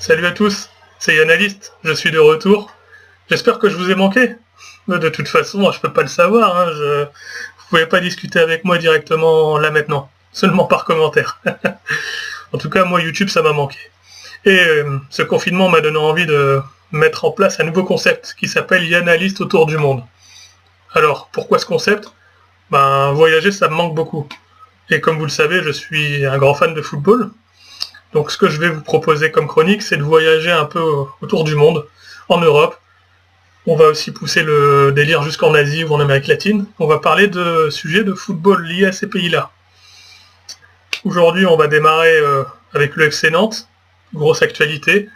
Salut à tous, c'est Yannalist, je suis de retour. J'espère que je vous ai manqué. Mais de toute façon, je peux pas le savoir, hein, vous pouvez pas discuter avec moi directement là maintenant, seulement par commentaire. En tout cas, moi YouTube ça m'a manqué. Et ce confinement m'a donné envie de mettre en place un nouveau concept qui s'appelle Yannalist autour du monde. Alors, pourquoi ce concept? Voyager ça me manque beaucoup. Et comme vous le savez, je suis un grand fan de football. Donc ce que je vais vous proposer comme chronique, c'est de voyager un peu autour du monde, en Europe. On va aussi pousser le délire jusqu'en Asie ou en Amérique latine. On va parler de sujets de football liés à ces pays-là. Aujourd'hui, on va démarrer avec le FC Nantes, grosse actualité,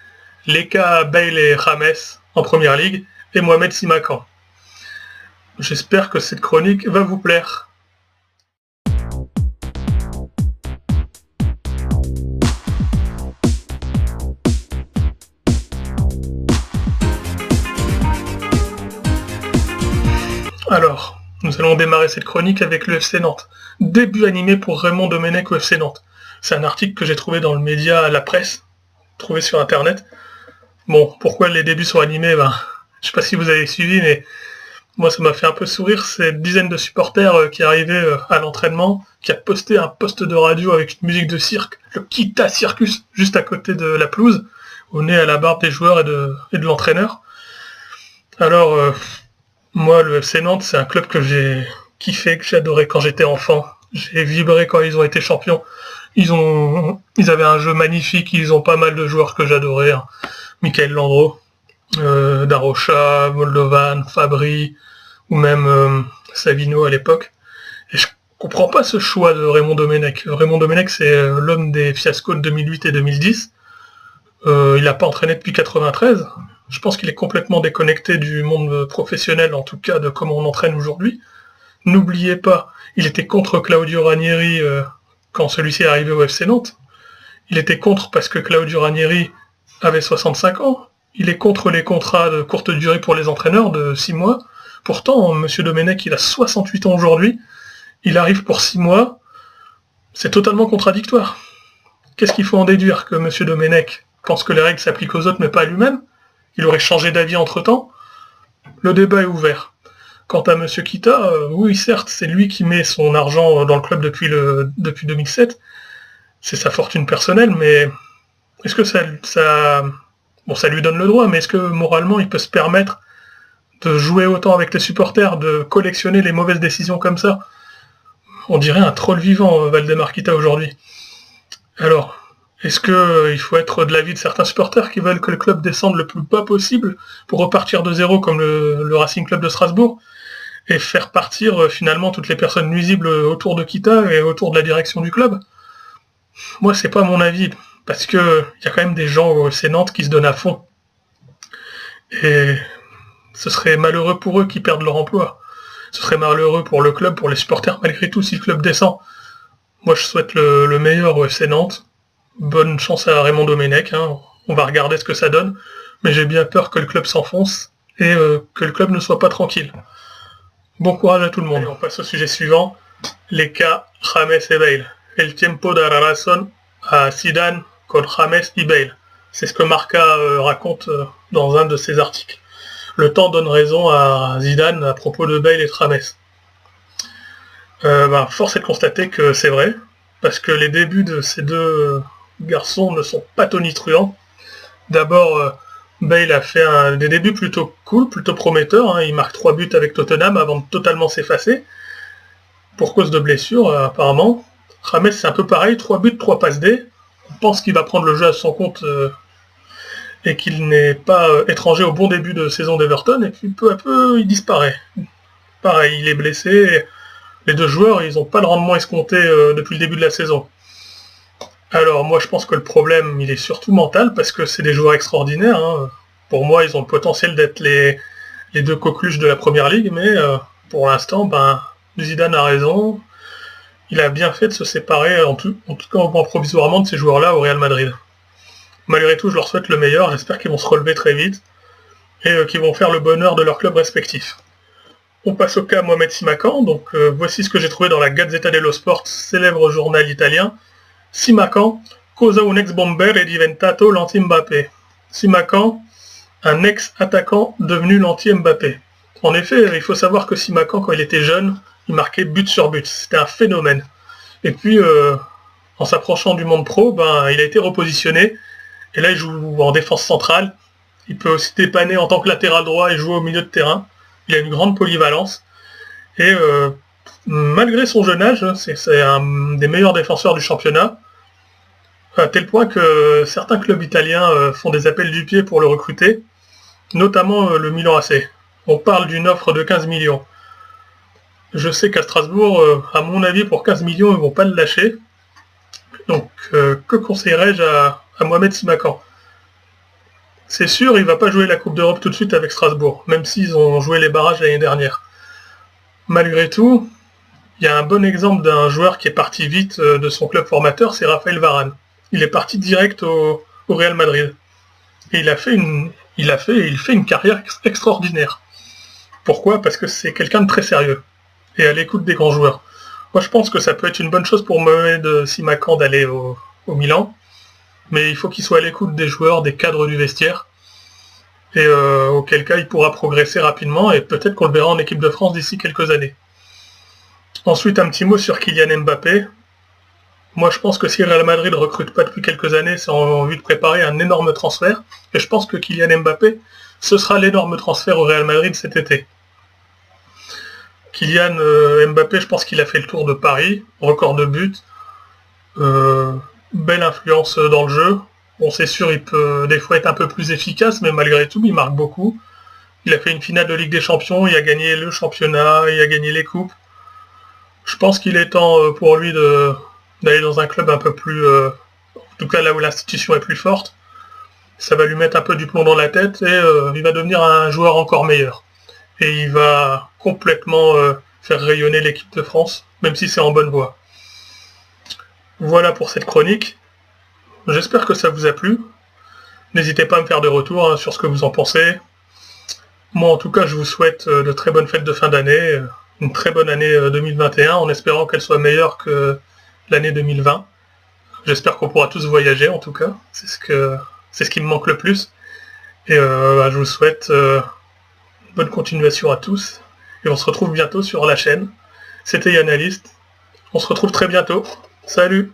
les cas Bale et James en première ligue, et Mohamed Simakan. J'espère que cette chronique va vous plaire. Alors, nous allons démarrer cette chronique avec le FC Nantes. Début animé pour Raymond Domenech au FC Nantes. C'est un article que j'ai trouvé dans le média La Presse, trouvé sur internet. Bon, pourquoi les débuts sont animés? Je sais pas si vous avez suivi, mais moi ça m'a fait un peu sourire. C'est une dizaine de supporters qui arrivaient à l'entraînement, qui a posté un poste de radio avec une musique de cirque, le Kita Circus, juste à côté de la pelouse, au nez à la barbe des joueurs et de l'entraîneur. Alors, moi, le FC Nantes, c'est un club que j'ai kiffé, que j'ai adoré quand j'étais enfant. J'ai vibré quand ils ont été champions. Ils avaient un jeu magnifique, ils ont pas mal de joueurs que j'adorais. Hein. Michael Landreau, Darocha, Moldovan, Fabry, ou même Savino à l'époque. Et je comprends pas ce choix de Raymond Domenech. Raymond Domenech, c'est l'homme des fiascos de 2008 et 2010. Il n'a pas entraîné depuis 93. Je pense qu'il est complètement déconnecté du monde professionnel, en tout cas de comment on entraîne aujourd'hui. N'oubliez pas, il était contre Claudio Ranieri quand celui-ci est arrivé au FC Nantes. Il était contre parce que Claudio Ranieri avait 65 ans. Il est contre les contrats de courte durée pour les entraîneurs de 6 mois. Pourtant, M. Domenech, il a 68 ans aujourd'hui. Il arrive pour 6 mois. C'est totalement contradictoire. Qu'est-ce qu'il faut en déduire? Que M. Domenech pense que les règles s'appliquent aux autres mais pas à lui-même? Il aurait changé d'avis entre-temps? Le débat est ouvert. Quant à M. Kita, oui certes, c'est lui qui met son argent dans le club depuis 2007. C'est sa fortune personnelle, mais est-ce que ça lui donne le droit, mais est-ce que moralement il peut se permettre de jouer autant avec les supporters, de collectionner les mauvaises décisions comme ça? On dirait un troll vivant, Valdemar Kita aujourd'hui. Alors, est-ce qu'il faut être de l'avis de certains supporters qui veulent que le club descende le plus bas possible pour repartir de zéro comme le Racing Club de Strasbourg et faire partir finalement toutes les personnes nuisibles autour de Kita et autour de la direction du club? Moi, c'est pas mon avis, parce que y a quand même des gens au FC Nantes qui se donnent à fond. Et ce serait malheureux pour eux qui perdent leur emploi. Ce serait malheureux pour le club, pour les supporters malgré tout si le club descend. Moi, je souhaite le meilleur au FC Nantes. Bonne chance à Raymond Domenech, hein. On va regarder ce que ça donne, mais j'ai bien peur que le club s'enfonce et que le club ne soit pas tranquille. Bon courage à tout le monde. Et on passe au sujet suivant, les cas James et Bale. El tiempo dará razón à Zidane con James y Bale. C'est ce que Marca raconte dans un de ses articles. Le temps donne raison à Zidane à propos de Bale et de James. Force est de constater que c'est vrai, parce que les débuts de ces deux garçons ne sont pas tonitruants. D'abord, Bale a fait des débuts plutôt cool, plutôt prometteurs. Hein. Il marque 3 buts avec Tottenham avant de totalement s'effacer, pour cause de blessures apparemment. James c'est un peu pareil, 3 buts, 3 passes D. On pense qu'il va prendre le jeu à son compte et qu'il n'est pas étranger au bon début de saison d'Everton, et puis peu à peu il disparaît. Pareil, il est blessé. Les deux joueurs, ils n'ont pas le rendement escompté depuis le début de la saison. Alors moi je pense que le problème il est surtout mental parce que c'est des joueurs extraordinaires. Hein. Pour moi ils ont le potentiel d'être les deux coqueluches de la première ligue, mais pour l'instant Zidane a raison. Il a bien fait de se séparer en tout cas au moins provisoirement de ces joueurs-là au Real Madrid. Malgré tout je leur souhaite le meilleur, j'espère qu'ils vont se relever très vite et qu'ils vont faire le bonheur de leur club respectif. On passe au cas Mohamed Simakan, donc voici ce que j'ai trouvé dans la Gazzetta dello Sport, célèbre journal italien. Simakan, cosa un ex bomber è diventato l'anti-Mbappé. Simakan, un ex-attaquant devenu l'anti-Mbappé. En effet, il faut savoir que Simakan, quand il était jeune, il marquait but sur but. C'était un phénomène. Et puis, en s'approchant du monde pro, il a été repositionné. Et là, il joue en défense centrale. Il peut aussi dépanner en tant que latéral droit et jouer au milieu de terrain. Il a une grande polyvalence. Et malgré son jeune âge, c'est un des meilleurs défenseurs du championnat. À tel point que certains clubs italiens font des appels du pied pour le recruter. Notamment le Milan AC. On parle d'une offre de 15 millions. Je sais qu'à Strasbourg, à mon avis, pour 15 millions, ils ne vont pas le lâcher. Donc, que conseillerais-je à Mohamed Simakan? C'est sûr, il ne va pas jouer la Coupe d'Europe tout de suite avec Strasbourg, même s'ils ont joué les barrages l'année dernière. Malgré tout, il y a un bon exemple d'un joueur qui est parti vite de son club formateur, c'est Raphaël Varane. Il est parti direct au Real Madrid. Et il fait une carrière extraordinaire. Pourquoi? Parce que c'est quelqu'un de très sérieux et à l'écoute des grands joueurs. Moi, je pense que ça peut être une bonne chose pour Mohamed Simakan d'aller au Milan, mais il faut qu'il soit à l'écoute des joueurs, des cadres du vestiaire, et auquel cas il pourra progresser rapidement, et peut-être qu'on le verra en équipe de France d'ici quelques années. Ensuite, un petit mot sur Kylian Mbappé. Moi, je pense que si Real Madrid ne recrute pas depuis quelques années, c'est en vue de préparer un énorme transfert, et je pense que Kylian Mbappé, ce sera l'énorme transfert au Real Madrid cet été. Kylian Mbappé, je pense qu'il a fait le tour de Paris, record de buts, belle influence dans le jeu. Bon, c'est sûr, il peut des fois être un peu plus efficace, mais malgré tout, il marque beaucoup. Il a fait une finale de Ligue des Champions, il a gagné le championnat, il a gagné les coupes. Je pense qu'il est temps pour lui d'aller dans un club un peu plus... en tout cas là où l'institution est plus forte. Ça va lui mettre un peu du plomb dans la tête et il va devenir un joueur encore meilleur. Et il va complètement faire rayonner l'équipe de France, même si c'est en bonne voie. Voilà pour cette chronique. J'espère que ça vous a plu. N'hésitez pas à me faire des retours sur ce que vous en pensez. Moi en tout cas je vous souhaite de très bonnes fêtes de fin d'année, une très bonne année 2021 en espérant qu'elle soit meilleure que l'année 2020. J'espère qu'on pourra tous voyager en tout cas, c'est ce qui me manque le plus. Et je vous souhaite bonne continuation à tous. Et on se retrouve bientôt sur la chaîne. C'était Yannalist. On se retrouve très bientôt. Salut!